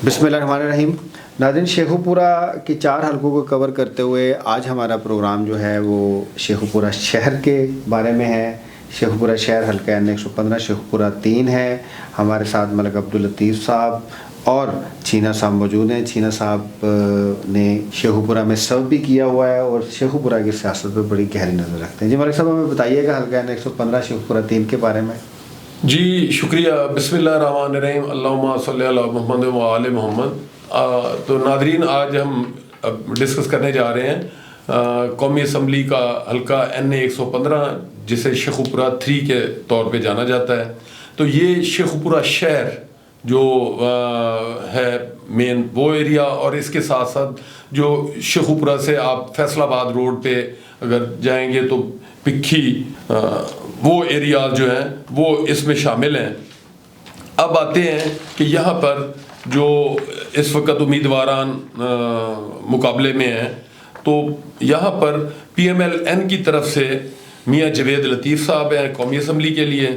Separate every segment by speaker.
Speaker 1: بسم اللہ الرحمن الرحیم. ناظرین، شیخو پورہ کے 4 حلقوں کو کور کرتے ہوئے آج ہمارا پروگرام جو ہے وہ شیخو پورہ شہر کے بارے میں ہے. شیخو پورہ شہر حلقہ N115 شیخو پورہ 3 ہے. ہمارے ساتھ ملک عبداللطیف صاحب اور چھینا صاحب موجود ہیں. چھینا صاحب نے شیخو پورہ میں سرو بھی کیا ہوا ہے اور شیخو پورہ کی سیاست پہ بڑی گہری نظر رکھتے ہیں. جی ملک صاحب، ہمیں بتائیے گا حلقہ N115 شیخو پورہ 3 کے بارے میں.
Speaker 2: جی شکریہ. بسم اللہ الرحمن الرحیم. اللہم صلی علی محمد و آل محمد. تو ناظرین، آج ہم ڈسکس کرنے جا رہے ہیں قومی اسمبلی کا حلقہ N115 جسے شیخو پورہ 3 کے طور پہ جانا جاتا ہے. تو یہ شیخو پورہ شہر جو ہے مین وہ ایریا، اور اس کے ساتھ ساتھ جو شیخو پورہ سے آپ فیصل آباد روڈ پہ اگر جائیں گے تو پکھی وہ ایریاز جو ہیں وہ اس میں شامل ہیں. اب آتے ہیں کہ یہاں پر جو اس وقت امیدواران مقابلے میں ہیں، تو یہاا پر PMLN کی طرف سے میاں جوید لطیف صاحب ہیں قومی اسمبلی کے لیے،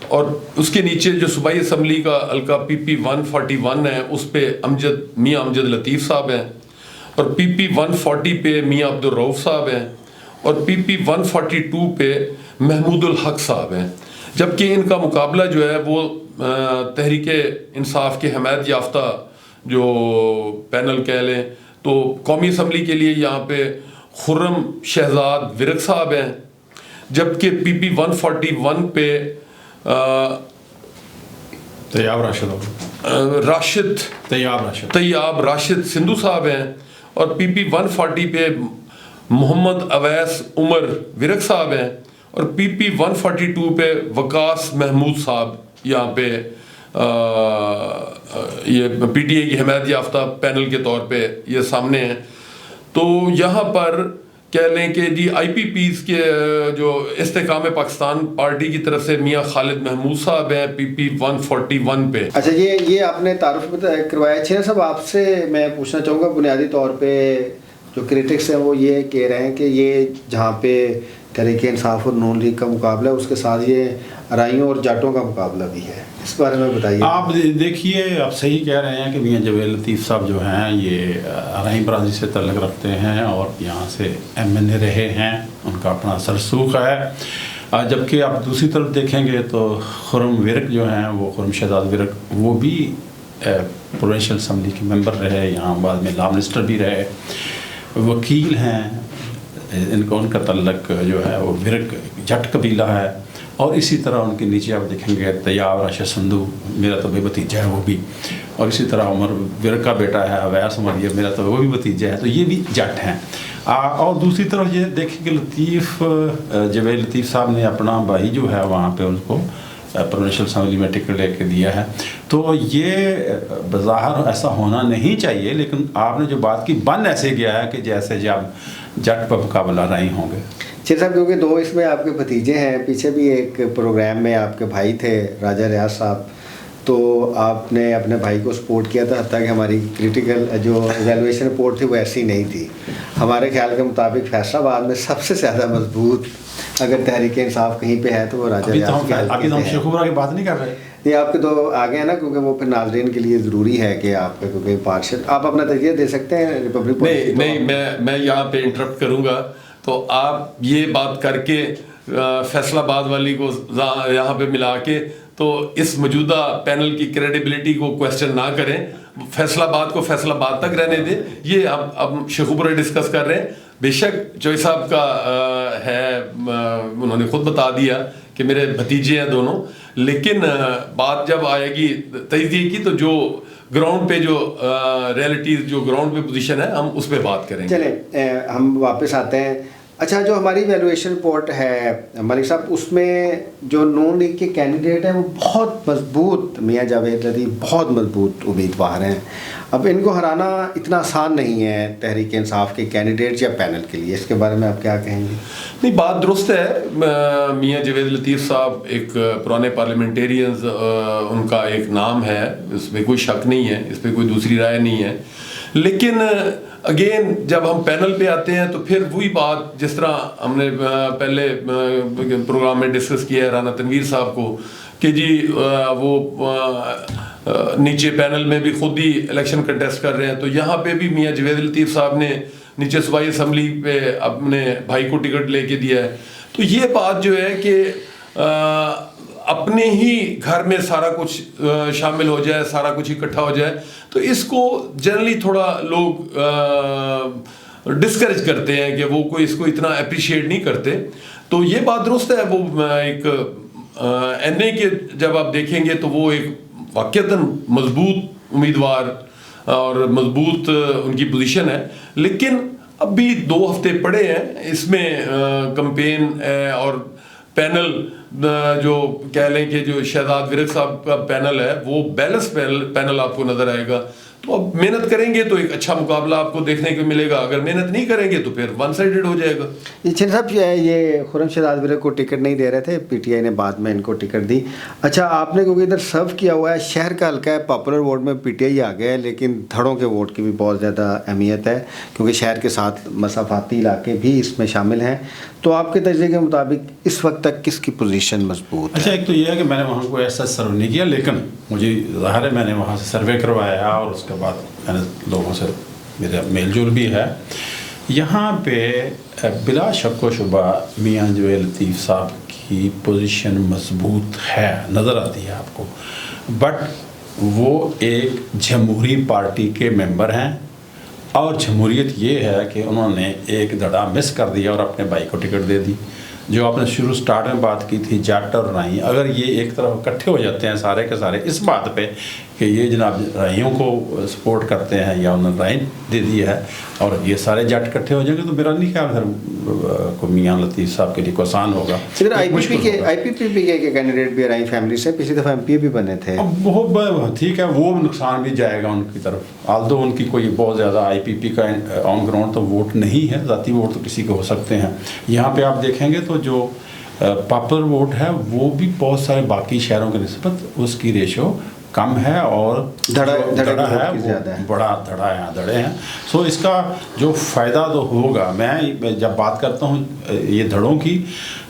Speaker 2: اور اس کے نیچے جو صوبائی اسمبلی کا حلقہ PP 141 ہے اس پہ میاں امجد لطیف صاحب ہیں، اور PP 140 پہ میاں عبدالرؤف صاحب ہیں، اور PP 142 پہ محمود الحق صاحب ہیں. جبکہ ان کا مقابلہ جو ہے وہ تحریک انصاف کے حمایت یافتہ جو پینل کہہ لیں تو قومی اسمبلی کے لیے یہاں پہ خرم شہزاد ورق صاحب ہیں. جبکہ PP 141 پہ طیاب راشد سندھو صاحب ہیں، اور PP 140 پہ محمد اویس عمر ورق صاحب ہیں، اور PP 142 پہ وقاص محمود صاحب یہاں پہ یہ PTI کی حمایت یافتہ پینل کے طور پہ یہ سامنے ہیں. تو یہاں پر کہہ لیں کہ جی IPPs کے جو استحکام پاکستان پارٹی کی طرف سے میاں خالد محمود صاحب ہیں PP 141 پہ.
Speaker 1: اچھا، یہ آپ نے تعارف کروایا. چھینا صاحب، آپ سے میں پوچھنا چاہوں گا، بنیادی طور پہ جو کریٹکس ہیں وہ یہ کہہ رہے ہیں کہ یہ جہاں پہ تحریک انصاف اور نون لیگ کا مقابلہ ہے اس کے ساتھ یہ ارائیوں اور جاٹوں کا مقابلہ بھی ہے. اس بارے میں بتائیے.
Speaker 3: آپ دیکھیے، آپ صحیح کہہ رہے ہیں کہ میاں جوید لطیف صاحب جو ہیں یہ ارائی برادری سے تعلق رکھتے ہیں اور یہاں سے MNA رہے ہیں، ان کا اپنا سرسوخ ہے. جبکہ آپ دوسری طرف دیکھیں گے تو خرم ورق جو ہیں، وہ خرم شہزاد ورق، وہ بھی پروونشل اسمبلی کے ممبر رہے، یہاں بعد میں لا منسٹر بھی رہے، وکیل ہیں. ان کا تعلق جو ہے وہ ورق جٹ قبیلہ ہے. اور اسی طرح ان کے نیچے آپ دیکھیں گے طیاب راشد سندھو، میرا تو بھائی بھتیجا ہے وہ بھی، اور اسی طرح عمر ورق کا بیٹا ہے اویس عمر، یہ میرا تو وہ بھی بھتیجا ہے، تو یہ بھی جٹ ہیں. اور دوسری طرف یہ دیکھیں کہ جوید لطیف صاحب نے اپنا بھائی جو ہے وہاں پہ ان کو پروونشل اسمبلی میں ٹکٹ لے کے دیا ہے. تو یہ بظاہر ایسا ہونا نہیں چاہیے، لیکن آپ نے جو بات کی بن ایسے گیا ہے کہ جیسے جب جٹ پر مقابلہ رہی ہوں گے.
Speaker 1: چھینا صاحب، کیونکہ 2 اس میں آپ کے بھتیجے ہیں، پیچھے بھی ایک پروگرام میں آپ کے بھائی تھے راجہ ریاض صاحب، تو آپ نے اپنے بھائی کو سپورٹ کیا تھا، حتیٰ کہ ہماری کریٹیکل جو ایویلویشن رپورٹ تھی وہ ایسی نہیں تھی. ہمارے خیال کے مطابق فیصل آباد میں سب سے زیادہ مضبوط اگر تحریک انصاف کہیں پہ ہے تو وہ راجہ ریاض کی.
Speaker 3: ابھی تو ہم شیخو پورہ کی بات نہیں کر رہے.
Speaker 1: نہیں، آپ کے 2 آگے ہیں نا، کیونکہ وہ پھر ناظرین کے لیے ضروری ہے کہ آپ کا، کیونکہ پارشل آپ اپنا تجزیہ دے سکتے ہیں ریپبلک.
Speaker 2: نہیں، میں یہاں پہ انٹرپٹ کروں گا. تو آپ یہ بات کر کے فیصل آباد والی کو یہاں پہ ملا کے تو اس موجودہ پینل کی کریڈیبلٹی کو کویسچن نہ کریں. فیصل آباد کو فیصل آباد تک رہنے دیں. یہ اب شیخو پورہ ڈسکس کر رہے ہیں. بے شک چوئی صاحب کا ہے، انہوں نے خود بتا دیا کہ میرے بھتیجے ہیں دونوں، لیکن بات جب آئے گی تجزیے کی تو جو گراؤنڈ پہ جو ریئلٹیز جو گراؤنڈ پہ پوزیشن ہے ہم اس پہ بات کریں گے.
Speaker 1: چلیں ہم واپس آتے ہیں. اچھا، جو ہماری ایویلویشن رپورٹ ہے ملک صاحب، اس میں جو نون لیگ کے کینڈیڈیٹ ہیں وہ بہت مضبوط، میاں جاوید لطیف بہت مضبوط امیدوار ہیں. اب ان کو ہرانا اتنا آسان نہیں ہے تحریک انصاف کے کینڈیڈیٹ یا پینل کے لیے. اس کے بارے میں آپ کیا کہیں گے؟
Speaker 2: نہیں، بات درست ہے. میاں جوید لطیف صاحب ایک پرانے پارلیمنٹیرینز، ان کا ایک نام ہے، اس میں کوئی شک نہیں ہے، اس پہ کوئی دوسری رائے نہیں ہے. لیکن اگین جب ہم پینل پہ آتے ہیں تو پھر وہی بات جس طرح ہم نے پہلے پروگرام میں ڈسکس کیا ہے رانا تنویر صاحب کو کہ جی وہ نیچے پینل میں بھی خود ہی الیکشن کنٹیسٹ کر رہے ہیں. تو یہاں پہ بھی میاں جوید لطیف صاحب نے نیچے صوبائی اسمبلی پہ اپنے بھائی کو ٹکٹ لے کے دیا ہے. تو یہ بات جو ہے کہ اپنے ہی گھر میں سارا کچھ شامل ہو جائے, سارا کچھ اکٹھا ہو جائے, تو اس کو جنرلی تھوڑا لوگ ڈسکریج کرتے ہیں کہ وہ کوئی اس کو اتنا اپریشیٹ نہیں کرتے. تو یہ بات درست ہے. وہ ایک این اے کے جب آپ دیکھیں گے تو وہ ایک واقعتاً مضبوط امیدوار اور مضبوط ان کی پوزیشن ہے, لیکن اب بھی 2 ہفتے پڑے ہیں اس میں کمپین اور پینل جو کہہ لیں کہ جو شہزاد ورق صاحب کا پینل ہے وہ بیلنس پینل آپ کو نظر آئے گا. تو اب محنت کریں گے تو ایک اچھا مقابلہ آپ کو دیکھنے کو ملے گا, اگر محنت نہیں کریں گے تو پھر ون سائیڈڈ ہو جائے گا.
Speaker 1: چین صاحب یہ خرم شہزاد ورق کو ٹکٹ نہیں دے رہے تھے, پی ٹی آئی نے بعد میں ان کو ٹکٹ دی. اچھا آپ نے کیونکہ ادھر سرو کیا ہوا ہے, شہر کا حلقہ ہے, پاپولر ووٹ میں پی ٹی آئی آ گیا ہے, لیکن دھڑوں کے ووٹ کی بھی بہت زیادہ اہمیت ہے کیونکہ شہر کے ساتھ مسافاتی علاقے بھی اس میں شامل ہیں. تو آپ کے تجزیے کے مطابق اس وقت تک کس کی پوزیشن مضبوط ہے؟
Speaker 3: اچھا, ایک تو یہ ہے کہ میں نے وہاں کو ایسا سرو نہیں کیا, لیکن مجھے ظاہر ہے میں نے وہاں سے سروے کروایا اور اس کے بعد میں نے لوگوں سے میرا میل جول بھی ہے. یہاں پہ بلا شک و شبہ میاں جوید لطیف صاحب کی پوزیشن مضبوط ہے, نظر آتی ہے آپ کو, بٹ وہ ایک جمہوری پارٹی کے ممبر ہیں اور جمہوریت یہ ہے کہ انہوں نے ایک دھڑا مس کر دیا اور اپنے بھائی کو ٹکٹ دے دی. جو آپ نے شروع سٹارٹ میں بات کی تھی جٹ اور رائی, اگر یہ ایک طرف اکٹھے ہو جاتے ہیں سارے کے سارے اس بات پہ کہ یہ جناب رائیوں کو سپورٹ کرتے ہیں یا انہوں نے رائے دے دی ہے اور یہ سارے جٹ اکٹھے ہو جائیں گے, تو میرا نہیں خیال پھر کو میاں لطیف صاحب کے لیے کو آسان ہوگا.
Speaker 1: پھر آئی پی پی کے کینڈیڈیٹ بھی رائی فیملی سے پچھلی دفعہ ایم پی بھی بنے تھے.
Speaker 3: بہت ٹھیک ہے, وہ نقصان بھی جائے گا ان کی طرف, آلدو ان کی کوئی بہت زیادہ آئی پی پی کا آن گراؤنڈ تو ووٹ نہیں ہے, ذاتی ووٹ تو کسی کے ہو سکتے ہیں. یہاں پہ آپ دیکھیں گے تو جو پاپولر ووٹ ہے وہ بھی بہت سارے باقی شہروں کے نسبت اس کی ریشو کم ہے اور دھڑا ہے, بڑا دھڑا ہے, دھڑے ہیں. سو اس کا جو فائدہ تو ہوگا, میں جب بات کرتا ہوں یہ دھڑوں کی,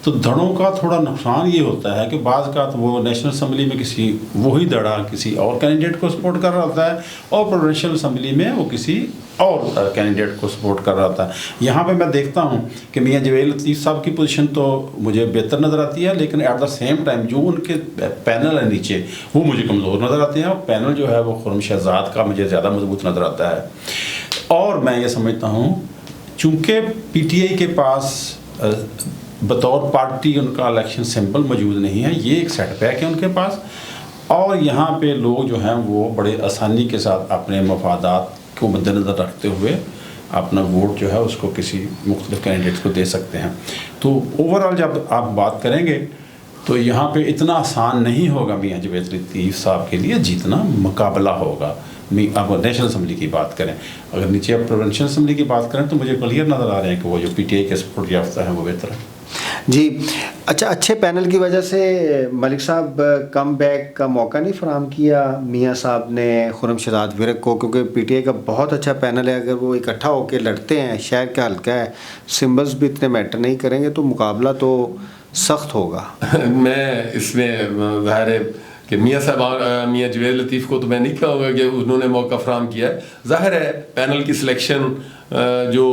Speaker 3: تو دھڑوں کا تھوڑا نقصان یہ ہوتا ہے کہ بعض کا تو وہ نیشنل اسمبلی میں کسی وہی دھڑا کسی اور کینڈیڈیٹ کو سپورٹ کر رہا ہوتا ہے اور پروونشل اسمبلی میں وہ کسی اور کینڈیڈیٹ کو سپورٹ کر رہا ہوتا ہے. یہاں پہ میں دیکھتا ہوں کہ میاں جوید لطیف صاحب کی پوزیشن تو مجھے بہتر نظر آتی ہے, لیکن ایٹ دا سیم ٹائم جو ان کے پینل ہے نیچے وہ مجھے کمزور نظر آتے ہیں, اور پینل جو ہے وہ خرم شہزاد کا مجھے زیادہ مضبوط نظر آتا ہے. اور میں یہ سمجھتا ہوں چونکہ پی ٹی آئی کے پاس بطور پارٹی ان کا الیکشن سمبل موجود نہیں ہے, یہ ایک سیٹ بیک ہے ان کے پاس, اور یہاں پہ لوگ جو ہیں وہ بڑے آسانی کے ساتھ اپنے مفادات کو مد نظر رکھتے ہوئے اپنا ووٹ جو ہے اس کو کسی مختلف کینڈیڈیٹس کو دے سکتے ہیں. تو اوور آل جب آپ بات کریں گے تو یہاں پہ اتنا آسان نہیں ہوگا میاں جوید لطیف صاحب کے لیے جیتنا, مقابلہ ہوگا. اب نیشنل اسمبلی کی بات کریں, اگر نیچے اب پروونشل اسمبلی کی بات کریں تو مجھے کلیئر نظر آ رہے ہیں کہ وہ جو پی ٹی آئی کے سپورٹ یافتہ ہیں وہ بہتر ہے.
Speaker 1: جی اچھا, اچھے پینل کی وجہ سے ملک صاحب کم بیک کا موقع نہیں فراہم کیا میاں صاحب نے خرم شہزاد ورق کو, کیونکہ پی ٹی آئی کا بہت اچھا پینل ہے, اگر وہ اکٹھا ہو کے لڑتے ہیں, شہر کا حلقہ ہے, سمبلز بھی اتنے میٹر نہیں کریں گے, تو مقابلہ تو سخت ہوگا.
Speaker 2: میں اس میں ظاہر ہے کہ میاں صاحب میاں جوید لطیف کو تو میں نہیں کہوں گا کہ انہوں نے موقع فراہم کیا ہے. ظاہر ہے پینل کی سلیکشن جو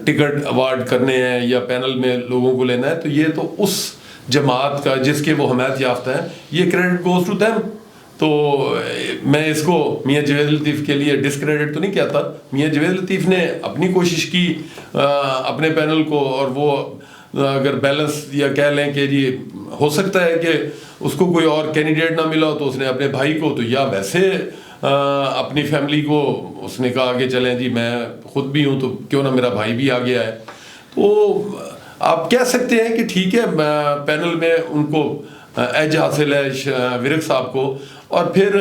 Speaker 2: ٹکٹ ایوارڈ کرنے ہیں یا پینل میں لوگوں کو لینا ہے, تو یہ تو اس جماعت کا جس کے وہ حمایت یافتہ ہیں, یہ کریڈٹ گوز ٹو دیم. تو میں اس کو میاں جوید لطیف کے لیے ڈسکریڈٹ تو نہیں کہتا. میاں جوید لطیف نے اپنی کوشش کی اپنے پینل کو, اور وہ اگر بیلنس یا کہہ لیں کہ جی ہو سکتا ہے کہ اس کو کوئی اور کینڈیڈیٹ نہ ملا تو اس نے اپنے بھائی کو, تو یا ویسے اپنی فیملی کو اس نے کہا کہ چلیں جی میں خود بھی ہوں تو کیوں نہ میرا بھائی بھی آ گیا ہے. تو آپ کہہ سکتے ہیں کہ ٹھیک ہے پینل میں ان کو ایج حاصل ہے ورق صاحب کو, اور پھر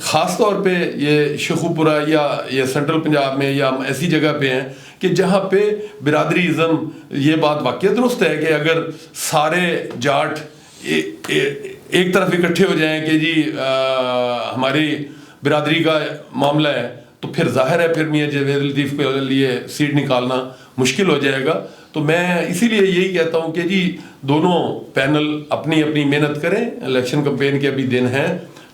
Speaker 2: خاص طور پہ یہ شیخو پورہ یا یہ سینٹرل پنجاب میں یا ہم ایسی جگہ پہ ہیں کہ جہاں پہ برادری ازم, یہ بات واقعی درست ہے کہ اگر سارے جاٹ ایک طرف اکٹھے ہو جائیں کہ جی ہماری برادری کا معاملہ ہے, تو پھر ظاہر ہے پھر میاں جوید لطیف کے لیے سیٹ نکالنا مشکل ہو جائے گا. تو میں اسی لیے یہی کہتا ہوں کہ جی دونوں پینل اپنی اپنی محنت کریں, الیکشن کمپین کے ابھی دن ہیں,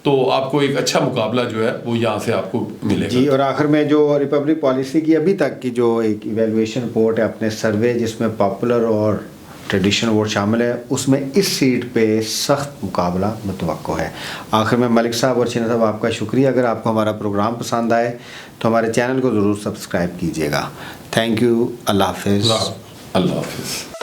Speaker 2: تو آپ کو ایک اچھا مقابلہ جو ہے وہ یہاں سے آپ کو ملے گا.
Speaker 1: جی اور آخر میں جو ریپبلک پالیسی کی ابھی تک کی جو ایک ایویلویشن رپورٹ ہے اپنے سروے جس میں پاپولر اور ٹریڈیشنل ووٹ شامل ہے اس میں اس سیٹ پہ سخت مقابلہ متوقع ہے. آخر میں ملک صاحب اور چینہ صاحب آپ کا شکریہ. اگر آپ کو ہمارا پروگرام پسند آئے تو ہمارے چینل کو ضرور سبسکرائب کیجیے گا. Thank you. اللہ حافظ.
Speaker 2: اللہ حافظ.